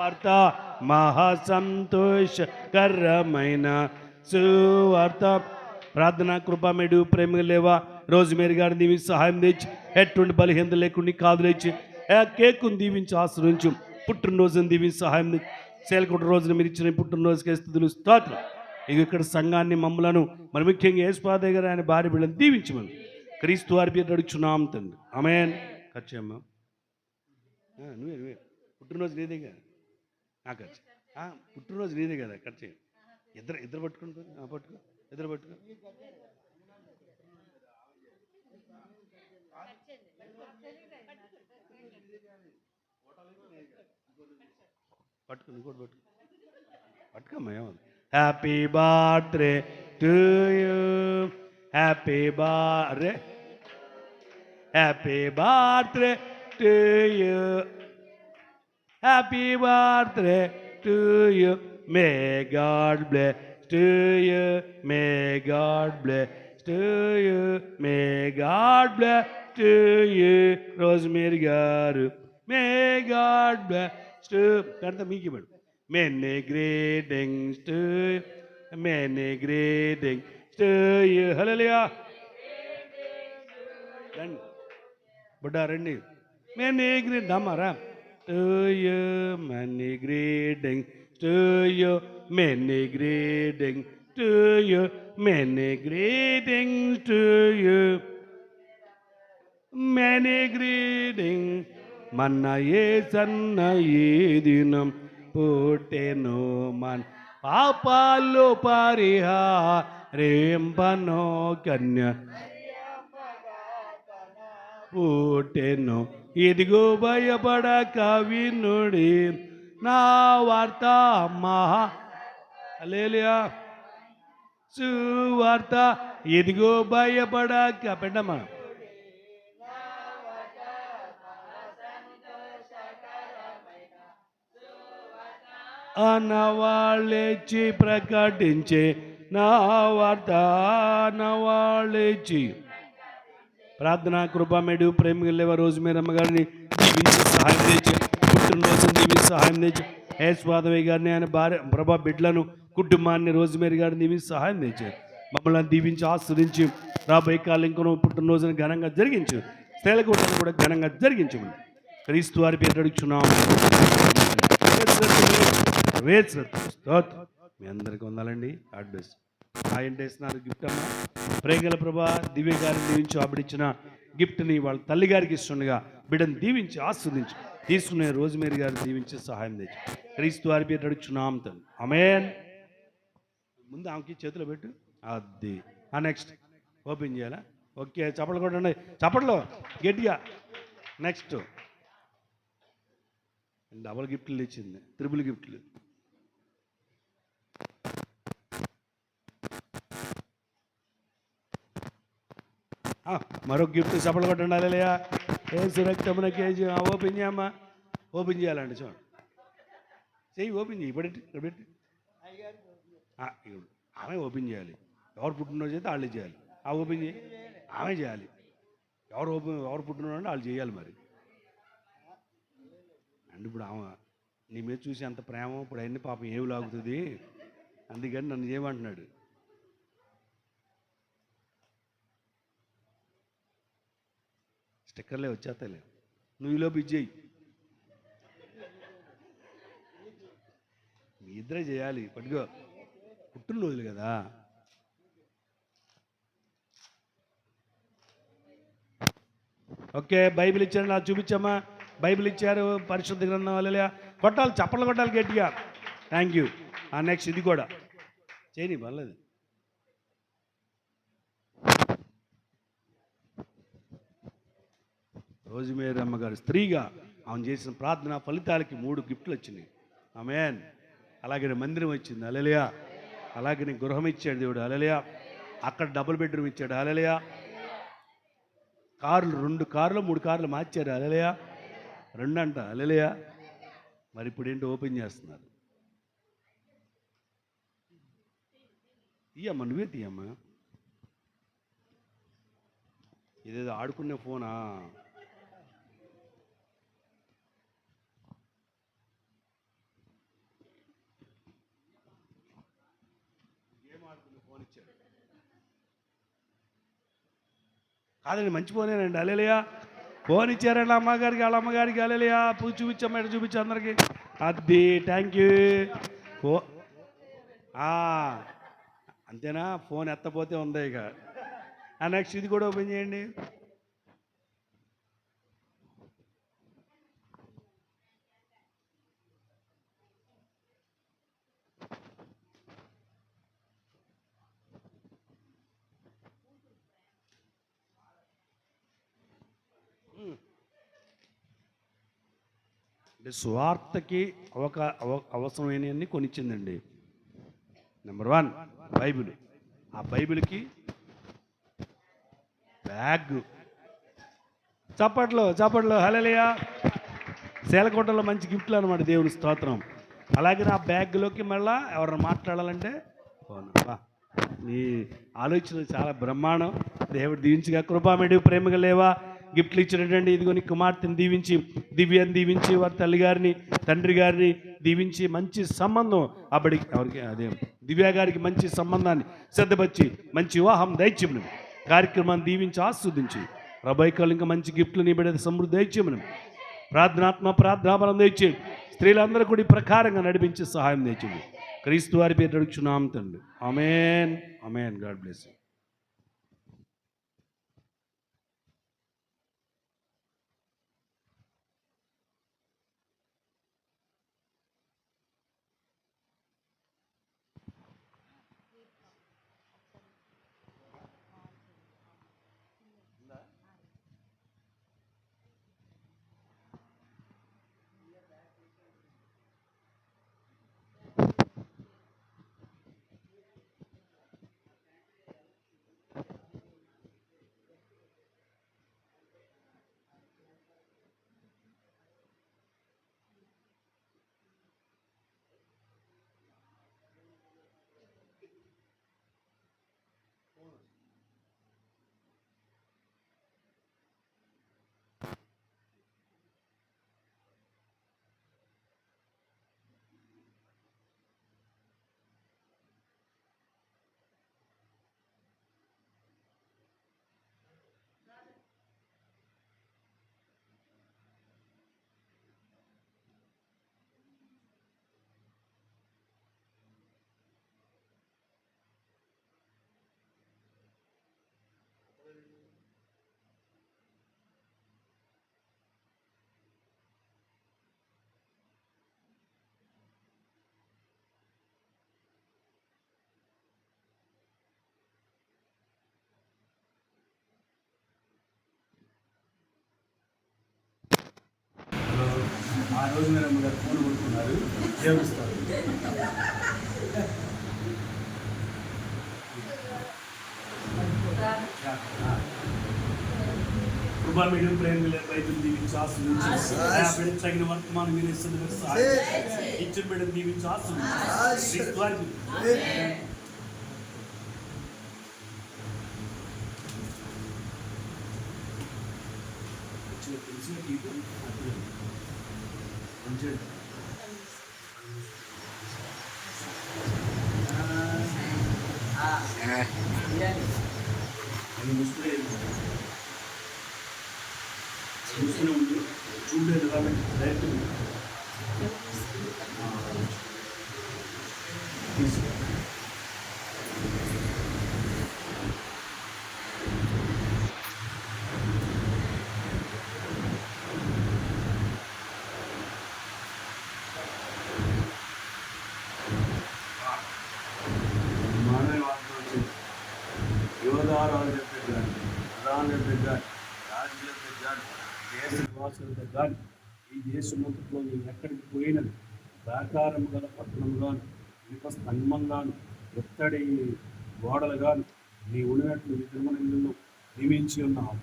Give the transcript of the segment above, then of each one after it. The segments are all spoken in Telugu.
వార్త మహాసంతోషకరమైన సువార్త. ప్రార్థన కృపమేడు ప్రేమ లేవా రోజు మీరు గారిని దీవించి సహాయం తెచ్చి ఎటువంటి బలహీనత లేకుండా కాదు లేచి కేకును దీవించి ఆశ్రయించు. పుట్టినరోజును దీవించి సహాయం తెచ్చి సేలకుంట రోజున మీరు ఇచ్చిన పుట్టినరోజుకి స్తుతులు స్తోత్రం. ఇక ఇక్కడ సంఘాన్ని మమ్మలను మరి ముఖ్యంగా యేసుపాదయ్య గారు ఆయన భార్య బిడ్డను దీవించమని క్రీస్తు వారి పేరు అడుగుచున్నాం తండ్రి. ఆమేన్. ఖర్చమ్మా నువ్వే పుట్టినరోజు నీదే కదా ఖర్చు. పుట్టినరోజు నీదే కదా ఖర్చు. ఇద్దరు పట్టుకుని పట్టుకో ఇద్దరు పట్టుకో. పట్టుకుని కూడా పట్టుకోమ్మా ఏమన్నా. Happy birthday to you, happy birthday, happy birthday to you, happy birthday to you, may God bless to you, may God bless to you, may God bless to you. Rosemary గారు మే గాడ్ బ్లెస్ టు పెడతా మీకు ఇవ్వడు. Many greetings to you, many greetings to you. Hallelujah. Then, Buddha Randy. Many greetings, Damara. To you, many greetings to you, many greetings to you, many greetings to you, many greetings. Manna ye sanna ye dinam. పుట్టెను మన్ పాపాలు పరిహారింపను కన్య పుట్టెను. ఇదిగో భయపడక వినుడి నా వార్త మహా హల్లెలూయా సువార్త. ఇదిగో భయపడక పెట్టమ్మా. అనవాళ్ళేచి ప్రకటించే నా వార్త అనవాళ్ళేచి. ప్రార్థన కృపమేడు ప్రేమ లేవ రోజు మీరు అమ్మగారిని దీవించి సహాయం తెచ్చి పుట్టినరోజు దీవించి సహాయం తెచ్చి యేసుపాదయ్య గారిని ఆయన భార్య ప్రభా బిడ్డలను కుటుంబాన్ని రోజు మీరు గారిని దీవించి సహాయం తెచ్చారు. మమ్మల్ని దీవించి ఆస్వాదించి రాబోయే కాలం ఇంకొన పుట్టినరోజును ఘనంగా జరిగించు. స్త్రీలకూటను కూడా ఘనంగా జరిగించమని క్రీస్తు వారి పేరు అడుగుచున్నాము. మీ అందరికి వందాలండి. అడ్రస్ ఏంటి వేస్తున్నారు గిఫ్ట్ అమ్మా. ప్రేగల ప్రభా దివ్య గారిని దీవించి ఆవిడిచ్చిన గిఫ్ట్ని వాళ్ళ తల్లి గారికి ఇస్తుండగా బిడ్డను దీవించి ఆస్వాదించి తీసుకునే రోజుమేరీ గారిని దీవించి సహాయం తెచ్చి క్రీస్తు వారి పేరు అడుగుచున్నాం తండ్రి. ఆమేన్. ముందు ఆమెకి చేతిలో పెట్టు. అది నెక్స్ట్ ఓపెన్ చేయాలా? ఓకే చప్పట్లు కొట్టండి. చప్పట్లో గట్టిగా. నెక్స్ట్ డబుల్ గిఫ్ట్లు ఇచ్చింది, త్రిబుల్ గిఫ్ట్లు. మరొక గిఫ్ట్ చప్పట్లు కొట్టండి. అలెలుయా. ఏసు రక్తమున కేజీ ఓపెన్ చేయమ్మా. ఓపెన్ చేయాలండి. చూడండి చెయ్యి ఓపెన్ చేయి. ఇప్పుడు పెట్టి ఆమె ఓపెన్ చేయాలి. ఎవరు పుట్టినరోజు అయితే వాళ్ళే చేయాలి. ఓపెన్ చేయి. ఆమె చేయాలి. ఎవరు పుట్టినరోజు అంటే వాళ్ళు చేయాలి. మరి అంటే ఇప్పుడు ఆమె నీ మీద చూసి అంత ప్రేమ ఇప్పుడు అన్ని పాపం ఏమి లాగుతుంది, అందుకని నన్ను చేయమంటున్నాడు. స్టిక్కర్లే వచ్చేస్తాలే. నువ్వు ఈలోపు ఇచ్చేయి. మీ ఇద్దరే చేయాలి. పట్టుకో పుట్టినరోజులు కదా. ఓకే బైబిల్ ఇచ్చారు నాకు చూపించమ్మా. బైబిల్ ఇచ్చారు, పరిశుద్ధ గ్రంథం. అలెలుయా. కొట్టాలి, చప్పట్లు కొట్టాలి గట్టిగా. Thank you. నెక్స్ట్ ఇది కూడా చేయని పర్లేదు. రోజుమేరీ అమ్మగారు స్త్రీగా ఆమె చేసిన ప్రార్థన ఫలితాలకి 3 గిఫ్ట్లు వచ్చినాయి. ఆమేన్. అలాగే మందిరం వచ్చింది. హల్లెలూయా. అలాగే గృహం ఇచ్చాడు దేవుడు. హల్లెలూయా. అక్కడ డబుల్ బెడ్రూమ్ ఇచ్చాడు. హల్లెలూయా. కార్లు 2 కార్లు 3 కార్లు మార్చారు. హల్లెలూయా. 2 అంట. హల్లెలూయా. మరి ఇప్పుడు ఏంటి ఓపెన్ చేస్తున్నారు. తీయమ్మా, నువ్వే తీయమ్మా. ఇదేదో ఆడుకునే ఫోనా? కాదండి, మంచి ఫోనేనండి. హల్లెలూయా. ఫోన్ ఇచ్చారండి అమ్మగారికి, వాళ్ళ అమ్మగారికి. హల్లెలూయా. పూజ చూపించమ్మ, ఇటు చూపించు అందరికి. అది థ్యాంక్ యూ. ఫో ఆ, అంతేనా? ఫోన్ ఎత్తపోతే ఉందే ఇక. నెక్స్ట్ ఇది కూడా ఓపెన్ చేయండి. అంటే సువార్తకి అవసరమైనవన్నీ కొనిచ్చిందండి. Number 1 Bible. ఆ బైబిల్కి బ్యాగ్. చప్పట్లు చప్పట్లు. హల్లెలూయా. శేలకోటలో మంచి గిఫ్ట్లు అనమాట. దేవుని స్తోత్రం. అలాగే నా బ్యాగ్లోకి మళ్ళా ఎవరైనా మాట్లాడాలంటే ఫోన్. నీ ఆలోచన చాలా బ్రహ్మాండం. దేవుడు దీవించిగా. కృపామేడు ప్రేమగా లేవా గిఫ్ట్లు ఇచ్చినటువంటి ఇదిగోని కుమార్తెని దీవించి, దివ్యాన్ని దీవించి, వారి తల్లి గారిని తండ్రి గారిని దీవించి మంచి సంబంధం అప్పటికి ఎవరికి అదే దివ్య గారికి మంచి సంబంధాన్ని సిద్ధపరిచి మంచి వివాహం దైత్యమును కార్యక్రమాన్ని దీవించి ఆస్వాదించి ప్రభైకలు ఇంకా మంచి గిఫ్ట్లు నీ బిడ్డ సమృద్ధి దైత్యమును ప్రార్థనాబలం తెచ్చి స్త్రీలందరూ కూడా ఈ ప్రకారంగా నడిపించి సహాయం తెచ్చింది. క్రీస్తు వారి పేరు అడుగుచున్నాం తండ్రి. Amen. Amen. God bless you. ఆ రోజు మీరు అమ్మగారు ఫోన్ కొట్టుకున్నారు. ఏమిస్తారు కృపా మీడియం ప్రేమ బైబిల్ దీవించి ఆశీర్వదించి తగిన వర్తమానం మీరు ఇచ్చిన బిడ్డను దీవించి ఆశీర్వదించి తెలిసిన గీతం అది ముసుకునే ఉంది. చూడలేదు కాబట్టి డైరెక్ట్ యువదారాలు చెప్పేదాన్ని, ప్రధానులు చెప్పేదాన్ని, రాజులు చెప్పేదాన్ని, దేశ నివాసులు చెప్పేదాన్ని, ఈ దేశమంతట్లో నేను ఎక్కడికి పోయినది ప్రాకారం గల పట్టణంగాను, ఇనుప స్తంభంగాను, ఎత్తడి గోడలు గాను నీ ఉన్నట్లు నీ తిరుమలలో నియమించి ఉన్నావు.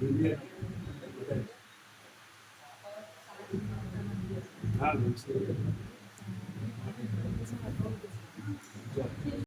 మంచిది.